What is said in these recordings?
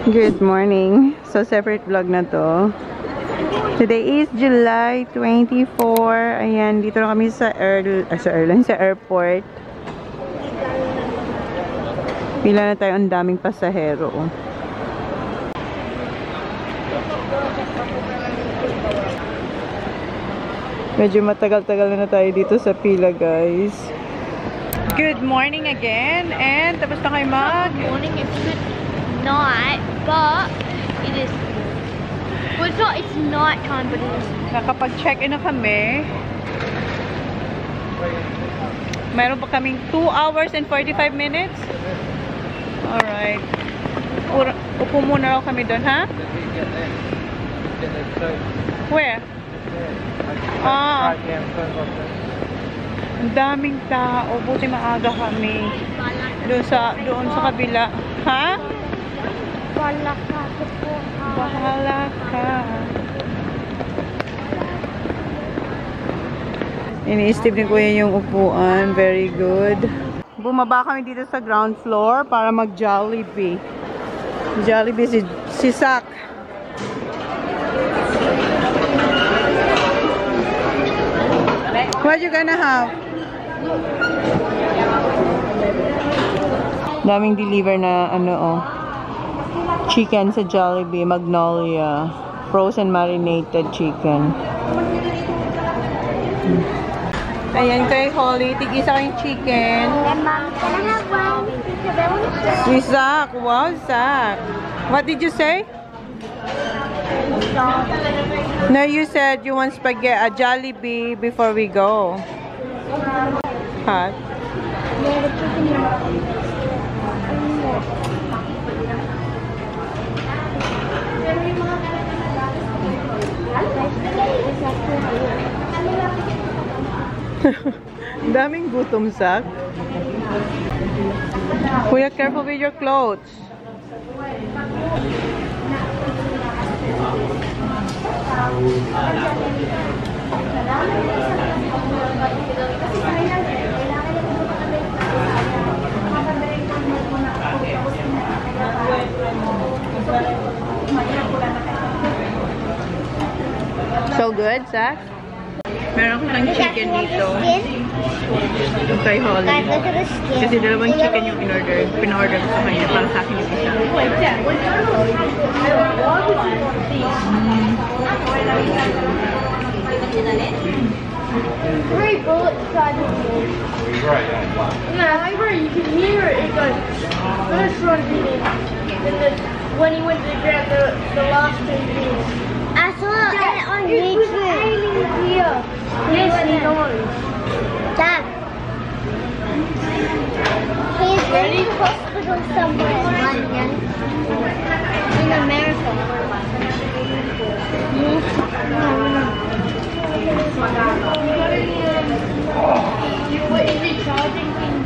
Good morning. So, separate vlog na to. Today is July 24. Ayan, dito na kami sa airport. Pila na tayo, ang daming pasahero. Medyo matagal-tagal na tayo dito sa pila, guys. Good morning again. And tapos na kayo mag... Good morning, it's good night, but it is... Well, it's night time, but it is... Nakapag-check-in na kami. Meron pa kaming 2 hours and 45 minutes. Alright. Upo muna raw kami doon, ha? Where? Ah. Ang daming tao. Buti maaga kami. Doon sa kabila. Ha? Bahala ka. Bahala ka. Ini-step din ko yan yung upuan. Very good. Bumaba kami dito sa ground floor para mag-Jollibee. Jollibee si Sak. What you gonna have? Daming deliver na chicken sa Jollibee, Magnolia. Frozen marinated chicken. Ayan kay Holly, tig-isa kayong chicken. Si Zach, wow Zach. What did you say? No, you said you want spaghetti, a Jollibee before we go. Hot. Daming gutom, Zach. Kuya, careful with your clothes. So good, Zach? Meron ko ng chicken dito. Kay Holly. Kasi dalawang chicken yung pin-order ko sa kanya. Para sa akin yung isa. Three bullets inside the wall. Yeah, I agree. You can hear it. It goes, first one did it. And then when he went to grab the last two things. I saw it on YouTube. It was aiming here. Yes, he knows. Dad. He's in the hospital somewhere in London. In America. Is he charging things?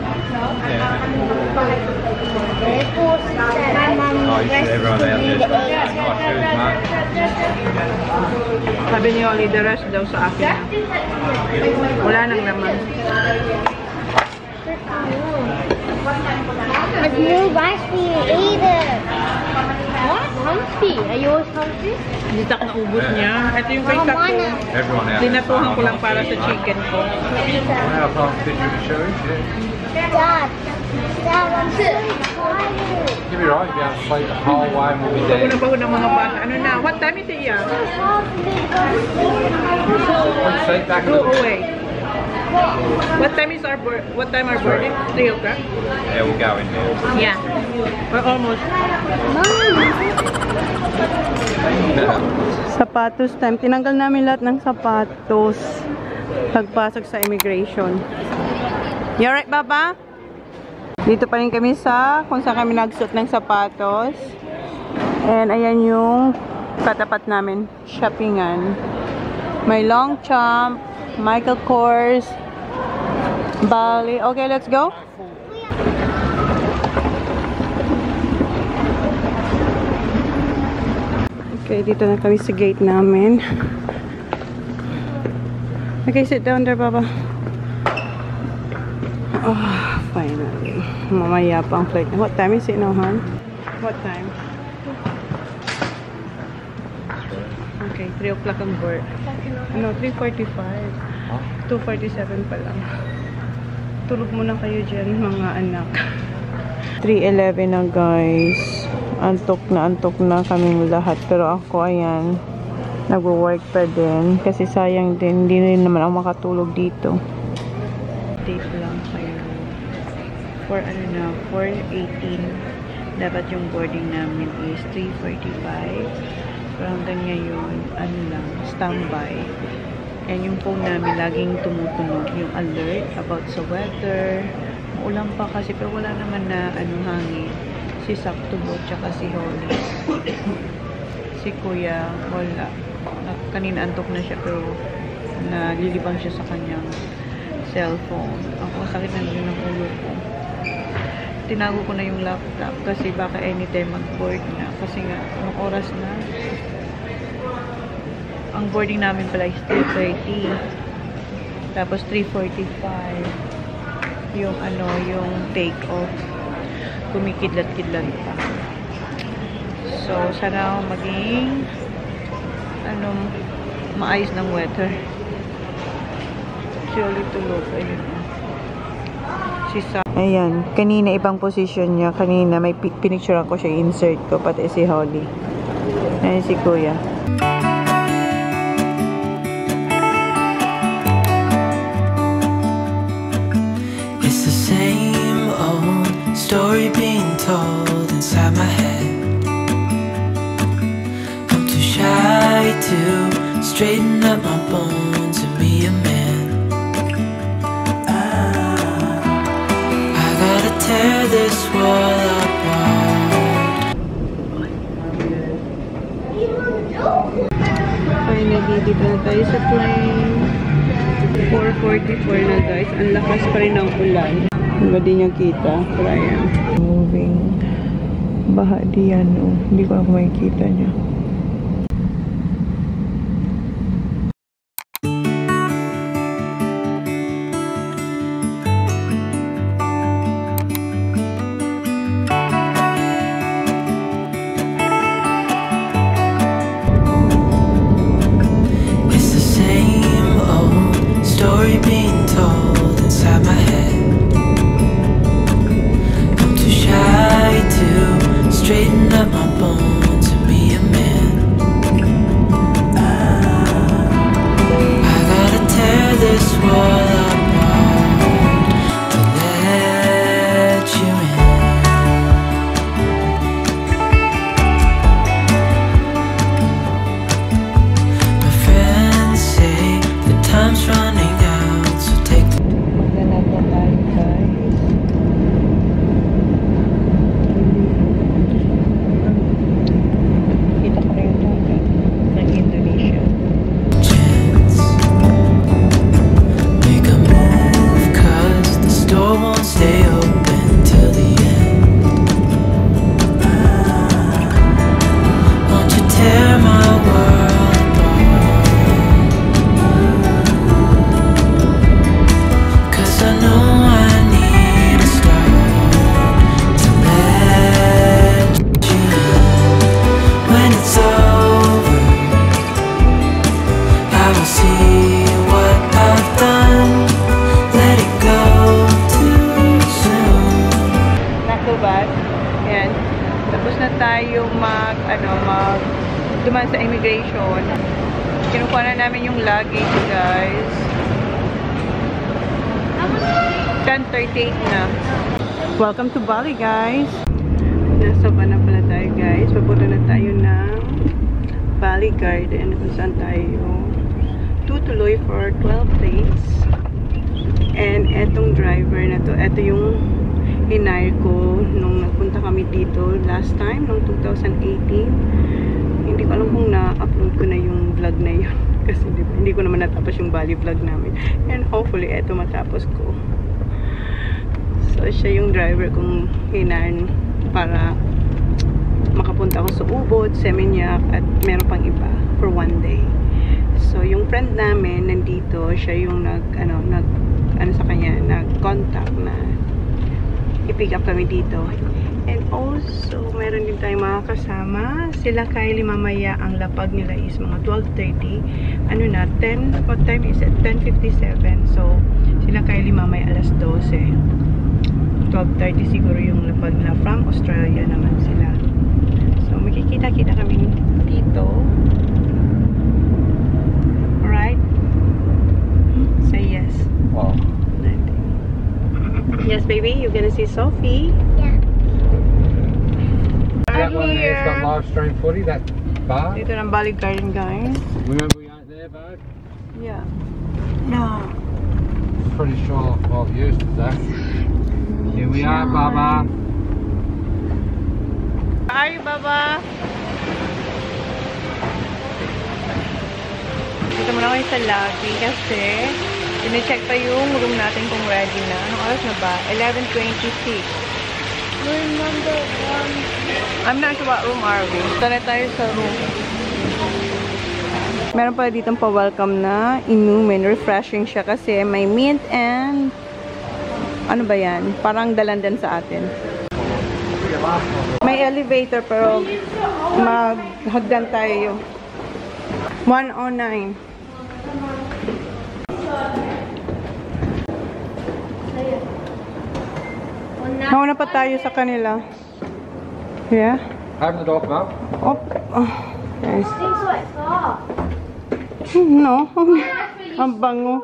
Sabi ni Holly, the rest daw sa akin. Wala nang laman. There's no rice for you either. What? Hungry? Are you always hungry? Hindi tak naubos niya. Ito yung kay Kat ko. Dinatuhan ko lang para sa chicken ko. Dad. Dad, I'm so tired. You'll be right, you'll be able to sleep the whole way and we'll be there. Pagod ng mga bata. Ano na? What time is it, yeah? Sleep back a Go little bit. away. What time our boarding? 3 o'clock? Yeah, we'll go in now. Yeah. We're almost. Sapatos time. Tinanggal namin lahat ng sapatos. Pagpasok sa immigration. You alright, Baba? Dito pa rin kami kung saan kami nagsuot ng sapatos. And ayan yung katapat namin. Shoppingan. May Longchamp, Michael Kors, Bali. Okay, let's go. Okay, dito na kami sa gate namin. Okay, sit down there, Baba. Oh, finally. Mamaya pang flight. What time is it now, hon? What time? Okay, 3 o'clock ang board. No, 3:45. 2:47 pa lang. Tulog muna kayo dyan, mga anak. 3:11 na guys. Antok na kaming lahat. Pero ako, ayan, nagwo-work pa din. Kasi sayang din, hindi rin naman ako makatulog dito. Date lang kayo. For 4:18. Dapat yung boarding namin is 3:45. Pero hanggang ngayon, standby. And yung phone namin laging tumutunog yung alert about sa weather. Ulan pa kasi pero wala naman na hangin. Si Saktubo tsaka si Holly. Si Kuya wala. Kanina antok na siya pero nalilibang siya sa kanyang cellphone. Ako sakit na rin ang ulo ko. Tinago ko na yung laptop kasi baka anytime mag-board na. Kasi nga, anong oras na? Ang boarding namin pala is 3:30. Tapos 3:45. Yung take off. Kumikidlat-kidlat pa. So, sana maging maayos ng weather. Surely tulog. Ayun. Ayan. Kanina ibang position niya. Kanina may pinicturean ko siya. Insert ko. Pati si Holly. Ayan si Kuya. Story being told inside my head. I'm too shy to straighten up my bones and be a man. I gotta tear this wall apart. Finally, dito na tayo sa plane. 4:44 na guys. Ang lakas pa rin ng ulan. Hindi din niya kita. Pero ayan. Moving. Baha diyan. Oh. Hindi ko na makikita niya. It's the same old story being told inside my head. Straighten up my bones and be a man. I gotta tear this wall apart to let you in. My friends say the time's running out, so take the dumaan sa immigration. Kinukuha na namin yung luggage, guys. 10:38 na. Welcome to Bali, guys. Nasa ba na pala tayo, guys. Papunta na tayo ng Bali Garden kung saan tayo tutuloy for 12 days. And etong driver na to, eto yung hinire ko nung nagpunta kami dito last time, nung 2018. Hindi ko alam kung na-upload ko na yung vlog na yun. Kasi diba, hindi ko naman natapos yung Bali vlog namin. And hopefully, eto matapos ko. So, siya yung driver kong hinarn para makapunta ako sa Ubod, Seminyak, at meron pang iba for one day. So, yung friend namin nandito, siya yung nag-contact na i-pick up kami dito. And also, mayroon din tayong mga kasama. Sila Kylie mamaya, ang lapag nila is mga 12:30. Ano na, 10, what time is it? 10:57. So, sila Kylie mamaya alas 12. 12:30 siguro yung lapag nila. From Australia naman sila. So, makikita-kita kami dito. Alright? Say yes. Well, Yes, baby, you're gonna see Sophie. Yeah. that one there's got live stream footy, that bar. Dito ng Bali Garden, guys. Remember we ain't there, babe? Yeah. No. Pretty sure I've used it, though. Here we are, Baba. Hi, Baba. Dito muna kayo sa lobby kasi pine-check pa yung room natin kung ready na. Anong oras na ba? 11:26. Room number 1. I'm not sure what room are we. Tara tayo sa room. Meron pala ditong pa-welcome na inumin. Refreshing siya kasi may mint and ano ba yan? Parang dalandan sa atin. May elevator pero maghagdan tayo. 109. Nauna pa tayo sa kanila. Yeah? Open the door, Bob. Oh, guys. Things like that. No. Ang bango.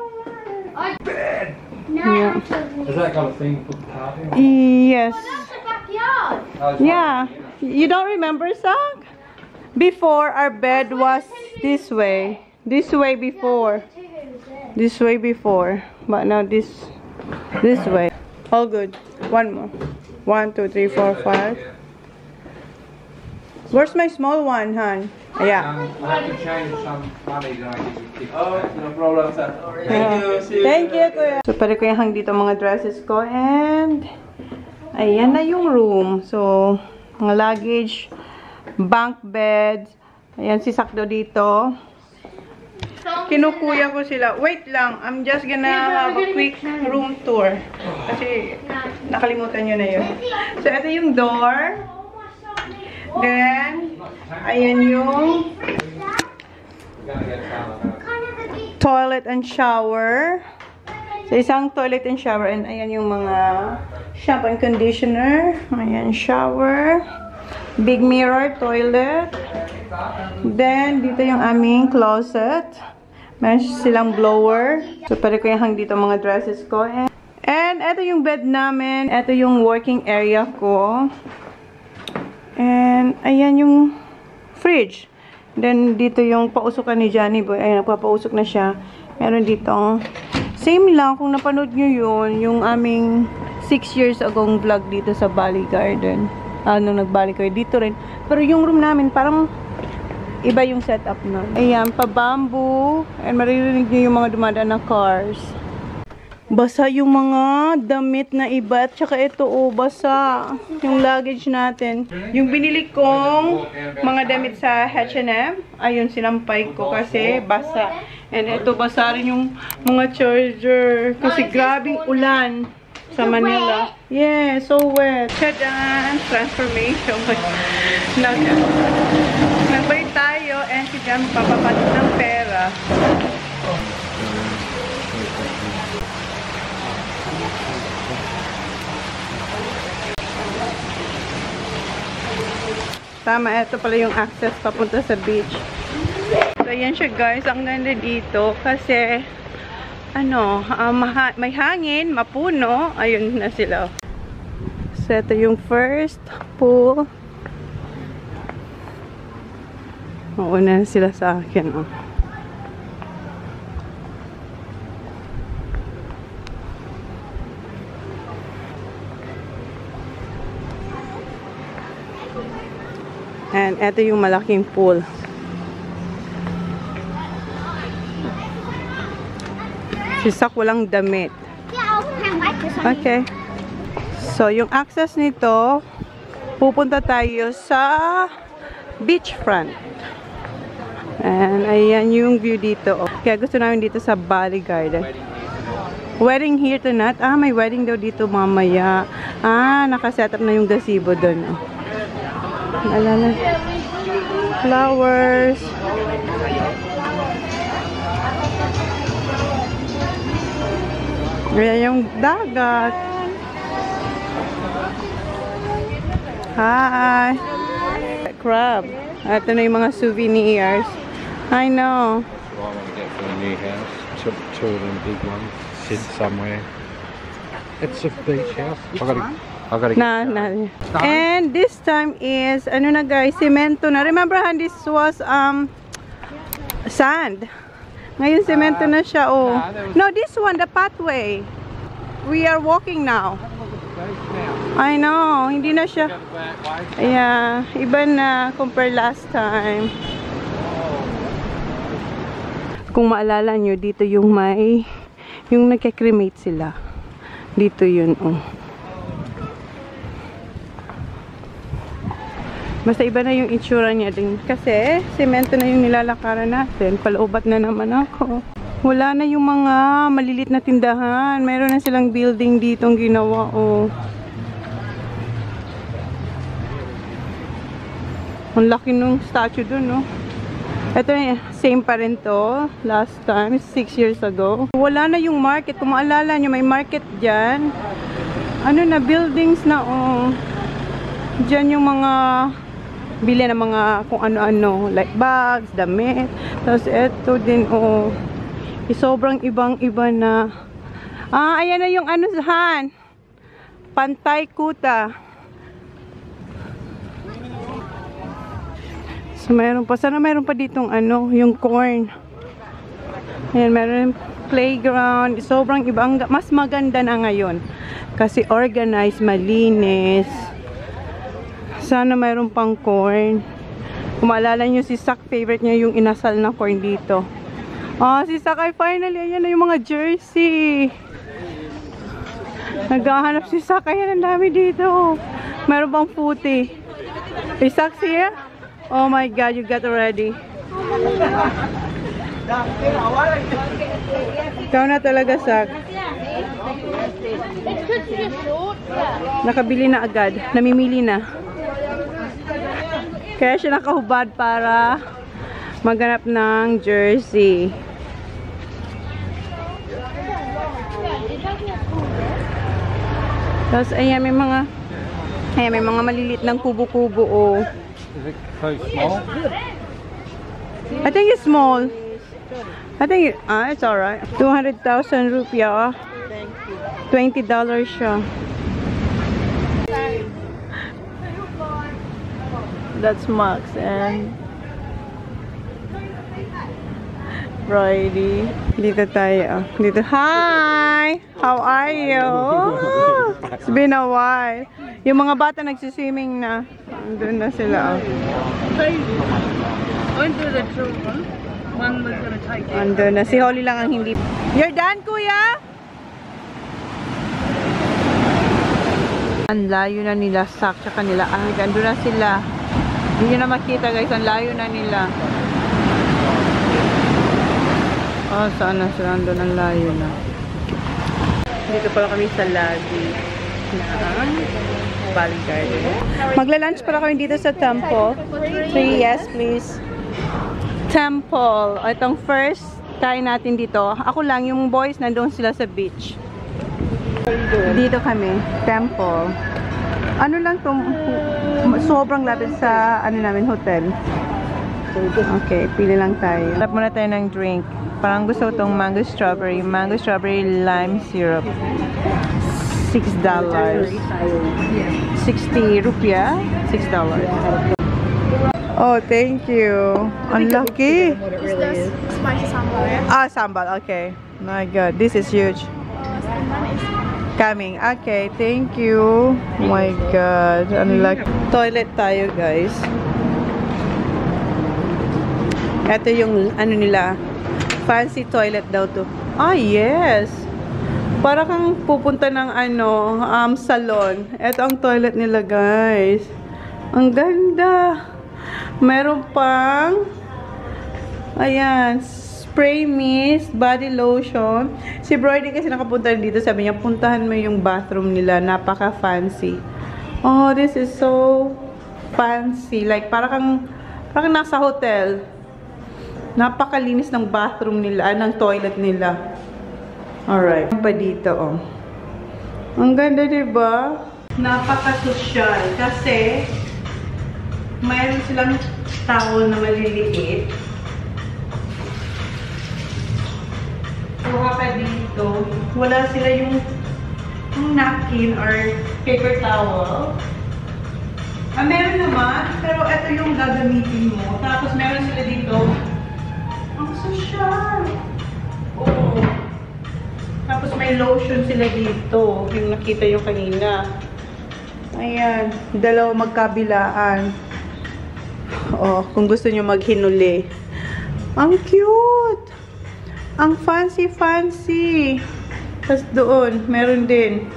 No, Yeah. Has that got a thing to put the card in? Yes. that's the backyard. Yeah. You don't remember, Zach? Before, our bed was this way. This way before. This way before. But now this way. All good. One more. 1, 2, 3, 4, 5. Where's my small one, hon? Yeah. I have to change some money that I give you. Oh, no problem, sir. Thank you. Thank you, Kuya. So, pwede ko yung hang dito mga dresses ko. And, ayan na yung room. So, mga luggage, bunk bed. Ayan, si Sakdo dito. Kinukuya ko sila. Wait lang. I'm just gonna have a quick room tour. Kasi, nakalimutan nyo na yun. So, ito yung door. Then, ayan yung toilet and shower. So, isang toilet and shower. And ayan yung mga shampoo and conditioner. Ayan, shower. Big mirror, toilet. Then, dito yung aming closet. Meron silang blower. So, pwede ko yung hang dito mga dresses ko. And ito yung bed namin. Ito yung working area ko. And, ayan yung fridge. Then, dito yung pausukan ni Johnny Boy. Ayan, nagpapausok na siya. Meron dito. Same lang, kung napanood nyo yun, yung aming 6 years agong vlog dito sa Bali Garden. Nung nagbalik kayo dito rin. Pero yung room namin, parang iba yung setup nun. Ayan, pa-bamboo. And maririnig nyo yung mga dumadaan na cars. Basa yung mga damit na iba. At saka ito, basa. Yung luggage natin. Yung binili kong mga damit sa H&M. Ayun, sinampay ko kasi basa. And ito, basa rin yung mga charger. Kasi grabing ulan sa Manila. Yeah, so wet. Tadaan! Transformation. Nagbalik tayo and si Jan papapalit ng pera. Tama, ito pala yung access papunta sa beach. So, yan siya guys. Ang ganda dito kasi ano, may hangin, mapuno. Ayun na sila. So, ito yung first pool. Mauna sila sa akin. Oh. And ito yung malaking pool. Si Sak walang damit. Okay. So, yung access nito, pupunta tayo sa beachfront. And ayan yung view dito. Kaya gusto namin dito sa Bali Garden. Wedding here tonight. May wedding daw dito mamaya. Nakaset up na yung gazebo doon. Alala. Flowers. Ayan yung dagat. Hi. Crab. Ito na yung mga souvenirs. I know. What I want to get for the new house. Two of them big ones. Sit somewhere. It's a beach house. I gotta get And this time is, ano na guys, cemento na. Remember, Han, this was sand. Ngayon, cemento na siya, oh. No, this one, the pathway. We are walking now. I know, hindi na siya. Yeah, iba na compare last time. Kung maalala nyo, dito yung may, yung nagka-cremate sila. Dito yun, oh. Basta iba na yung itsura niya din. Kasi, semento na yung nilalakaran natin. Paloobat na naman ako. Wala na yung mga malilit na tindahan. Meron na silang building ditong ginawa, oh. Ang laki nung statue dun, no? Ito, same pa rin to. Last time, 6 years ago. Wala na yung market. Kung maalala nyo, may market dyan. Ano na, buildings na, oh. Dyan yung mga bili ng mga kung ano-ano. Like bags, damit. Tapos ito din, oh. Sobrang ibang-iba na. Ayan na yung ano, Han. Pantay Kuta. So, meron pa. Sana meron pa ditong ano, yung corn. Ayan, meron playground. Sobrang ibang, mas maganda na ngayon. Kasi organized, malinis. Sana meron pang corn. Kung maalala nyo, si Sak, favorite niya yung inasal na corn dito. Si Sak ay finally, ayan na yung mga jersey. Naghahanap si Sak. Ayan, ang dami dito. Meron pang puti. Is Sak here? Oh my God, you got ready. Ikaw na talaga, Sak. Nakabili na agad. Namimili na. Kaya siya nakahubad para maghanap ng jersey. Tapos ayan, may mga malilit ng kubo-kubo, oh. Is it so small? I think it's small. I think it's alright. 200,000 rupiah. $20 siya. That's Max and Brady. Dito tayo. Dito. Hi! How are you? It's been a while. Yung mga bata nagsiswimming na. Doon na sila. Andun na. Si Holly lang ang hindi. You're done, kuya? Ang layo na nila. Sak, tsaka nila. Andun na sila. Hindi nyo na makita, guys. Ang layo na nila. Saan na sila? Andun ang layo na. Dito pala kami sa lobby ng Bali Garden. Magla-lunch pala kami dito sa temple. 3, yes please. Temple. Itong first kain natin dito. Ako lang, yung boys nandoon sila sa beach. Dito kami. Temple. Ano lang to? Sobrang lapit sa ano namin, hotel. Okay, pili lang tayo. Tap muna tayo ng drink. Parang gusto ko itong mango strawberry lime syrup. $6. 60 rupiah. $6. Oh, thank you. Ang laki. Is this spicy sambal? Sambal. Okay. My God, this is huge. Coming. Okay, thank you. Oh my God, ang laki. Toilet tayo, guys. Ito yung ano nila. Fancy toilet daw to. Yes. Para kang pupunta ng ano, salon. Ito ang toilet nila, guys. Ang ganda. Meron pang ayan, spray mist, body lotion. Si Brody kasi nakapunta dito, sabi niya, puntahan mo yung bathroom nila. Napaka fancy. Oh, this is so fancy. Like, parang nasa hotel. Napakalinis ng bathroom nila, ng toilet nila. Alright. Pa dito, oh. Ang ganda, diba? Napaka-social. Kasi, mayroon silang towel na maliliit. Kuha ka dito. Wala sila yung napkin or paper towel. Meron naman, pero ito yung gagamitin mo. Tapos meron sila dito. Ang social! Oo. Tapos may lotion sila dito. Yung nakita yung kanina. Ayan. Dalawa magkabilaan. Oh, kung gusto nyo maghinuli. Ang cute! Ang fancy-fancy! Tapos doon, meron din.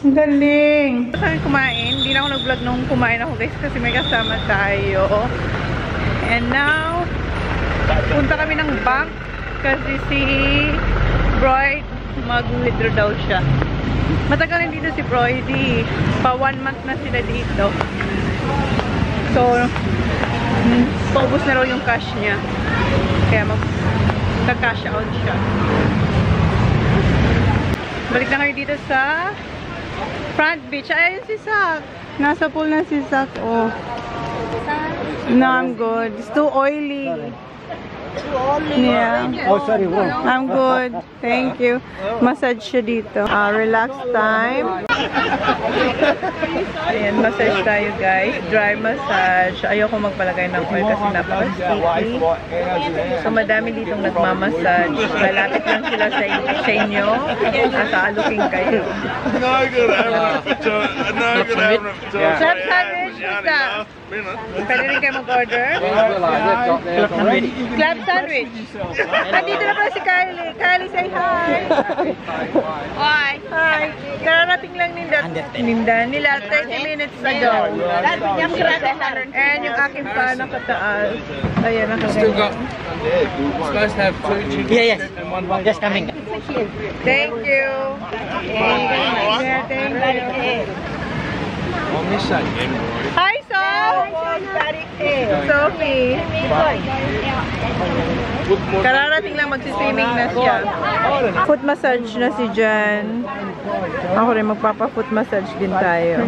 Ang galing! Kami kumain. Hindi na ako nag-vlog nung kumain ako guys kasi may kasama tayo. And now, punta kami ng bank kasi si Broyd mag-withdraw daw siya. Matagal na dito si Broydy. Pa 1 month na sila dito. So, paubos na raw yung cash niya. Kaya mag-cash out siya. Balik na kami dito sa Front Beach. Ayun si Zach. Nasa pool na si Zach. Oh. No, I'm good. It's too oily. Yeah. Oh, sorry, bro. I'm good. Thank you. Massage siya dito. Relax time. Ayan, massage tayo guys. Dry massage. Ayoko magpalagay ng oil kasi napaka-sticky. So, madami ditong nagmamassage. Malapit lang sila sa inyo. At aalukin kayo. Club sandwich, basta. Pwede rin kayo mag-order. Club sandwich. Nandito na pala si Kylie. Kylie, say hi. Hi. Hi. Kararating lang nila 30 minutes ago. And yung aking pa nakataas. Ayan, nakagayon. Supposed to have 2 chickens. Yes. And 1 Just coming. Thank you. Yeah, thank you. I'll miss that again. Hi, Sophie. Kararating lang magsiswimming na siya. Foot massage na si Jan. Ako rin magpapa-foot massage din tayo.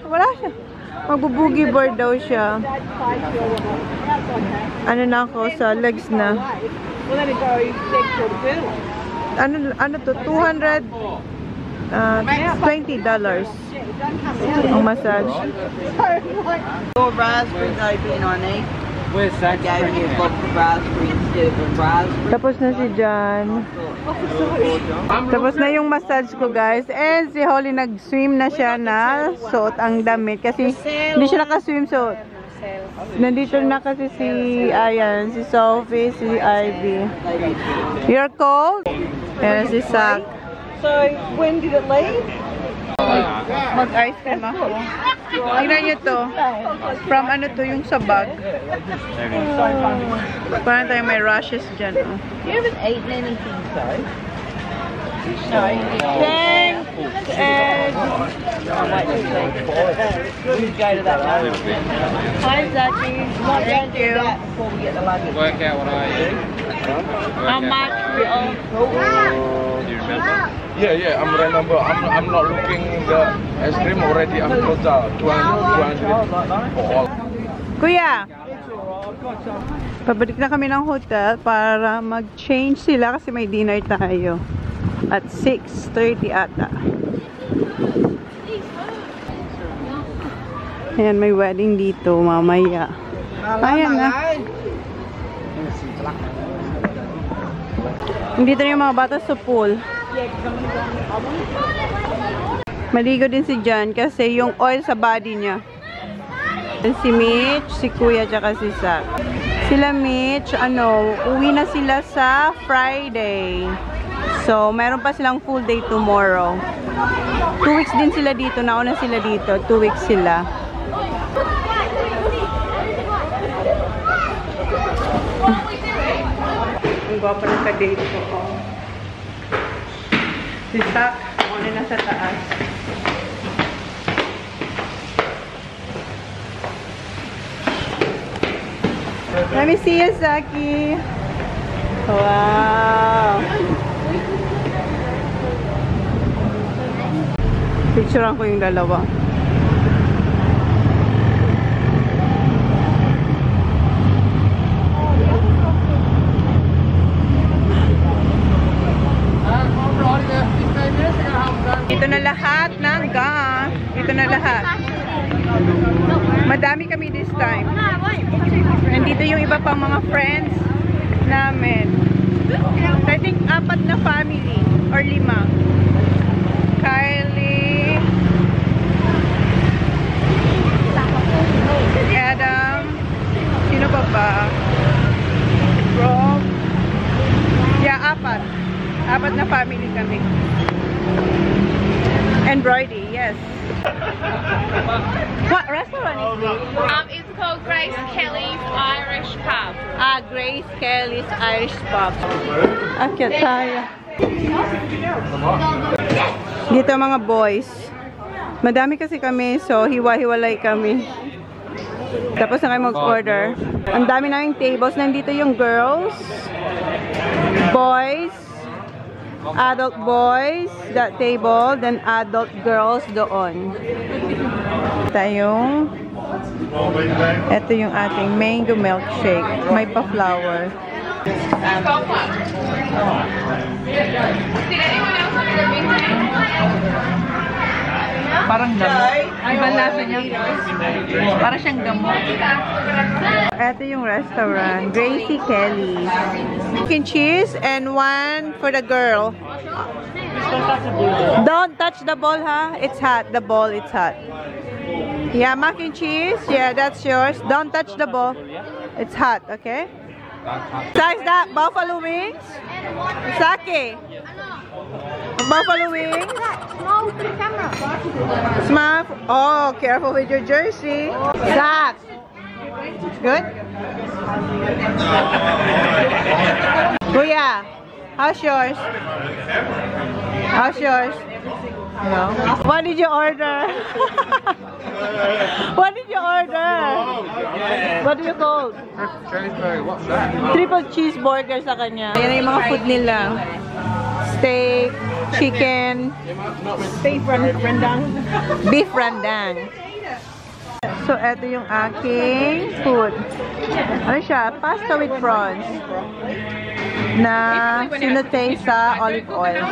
Wala siya. Magbubugi board daw siya. Ano na ako sa legs na. Ano to? $220 ang massage. Raspberries open on it. I gave you a box of raspberries instead of a raspberry. Tapos na si Jan. Tapos na yung massage ko guys. And si Holly nag-swim na siya na suot ang damit. Kasi hindi siya naka-swim suit. Nandito na kasi si Ayan, si Sophie, si Ivy. You're cold? And si Zach. So, when did it leave? Mag-ice cream ako. Tingnan nyo to. From ano to, yung sa bag. Parang tayo may rashes dyan. Oh. You haven't eaten anything, though. No. Thanks, Ed. We'll go to that one. Hi, Zaki. Thank you. Before we get the luggage. Work out what I eat. How much we owe? Do you remember? Yeah, I remember. I'm not looking the ice cream already. I'm close to 200 for all. Kuya, pabalik na kami ng hotel para mag-change sila kasi may dinner tayo. At 6:30 ata. Ayan, may wedding dito mamaya. Ayan na. Dito na yung mga bata sa pool. Maligo din si Jan kasi yung oil sa body niya. Si Mitch, si Kuya, tsaka si Zach. Sila Mitch, uwi na sila sa Friday. So, meron pa silang full day tomorrow. 2 weeks din sila dito. Nauna sila dito. 2 weeks sila. Ang gwapo ng ka-date ko. Oh. Si Zach, ako na nasa taas. Let me see you, Zaki. Wow. Picturean ko yung dalawa. Ito na lahat ng gang. Ito na lahat. Madami kami this time. Nandito yung iba pang mga friends namin. I think 4 na family or 5. Kylie, Adam, sino pa ba? Rob. Yeah, 4 na family kami. And Brody, yes. What restaurant is this? It's called Grace Kelly's Irish Pub. Grace Kelly's Irish Pub. Akyat tayo. Dito mga boys. Madami kasi kami, so hiwa-hiwalay kami. Tapos na kayo mag-order. Ang dami naming tables. Nandito yung girls, boys, adult boys, that table, then adult girls doon. Ito yung ating mango milkshake. May pa-flower. Parang gamot. Ibang lasa niya. Parang siyang gamot. Ito yung restaurant. Gracie Kelly's. Mac and cheese and 1 for the girl. Don't touch the bowl, ha? It's hot. The bowl, it's hot. Yeah, mac and cheese. Yeah, that's yours. Don't touch the bowl. It's hot, okay? Size that? Buffalo wings? Sake. Buffalo wings? Small for the camera. Small. Oh, careful with your jersey. Zach. Good? Kuya, how's yours? How's yours? No. What did you order? What did you order? What do you call? What's that? Triple cheeseburger sa kanya. Yan yung mga food nila. Steak, chicken, beef rendang. Beef rendang. So, ito yung aking food. Ano siya? Pasta with prawns. Na sinute sa olive oil.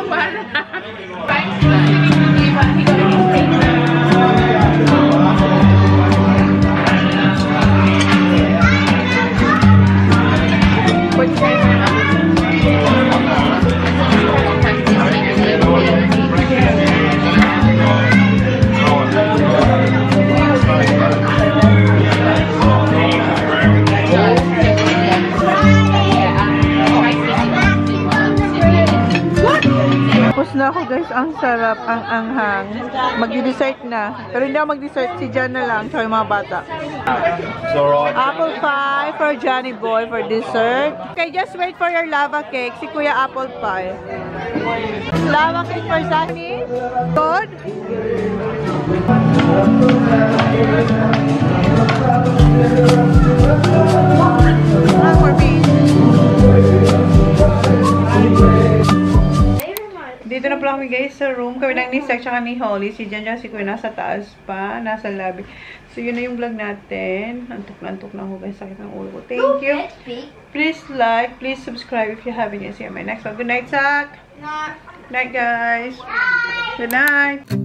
Na ako guys, ang sarap, ang anghang. Mag-dessert na. Pero hindi ako mag-dessert, si Jan na lang, tsaka yung mga bata. Apple pie for Johnny Boy for dessert. Okay, just wait for your lava cake. Si Kuya apple pie. Lava cake for Zaki. Good? For me. Dito na pala kami guys sa room. Kami lang ni Zach tsaka ni Holly. Si Jan si Kuya nasa taas pa. Nasa lobby. So yun na yung vlog natin. Antok na ako guys. Sakit ng ulo ko. Thank you. Please like. Please subscribe if you haven't yet. See you on my next one. Good night, Zach. Night, guys. Good night.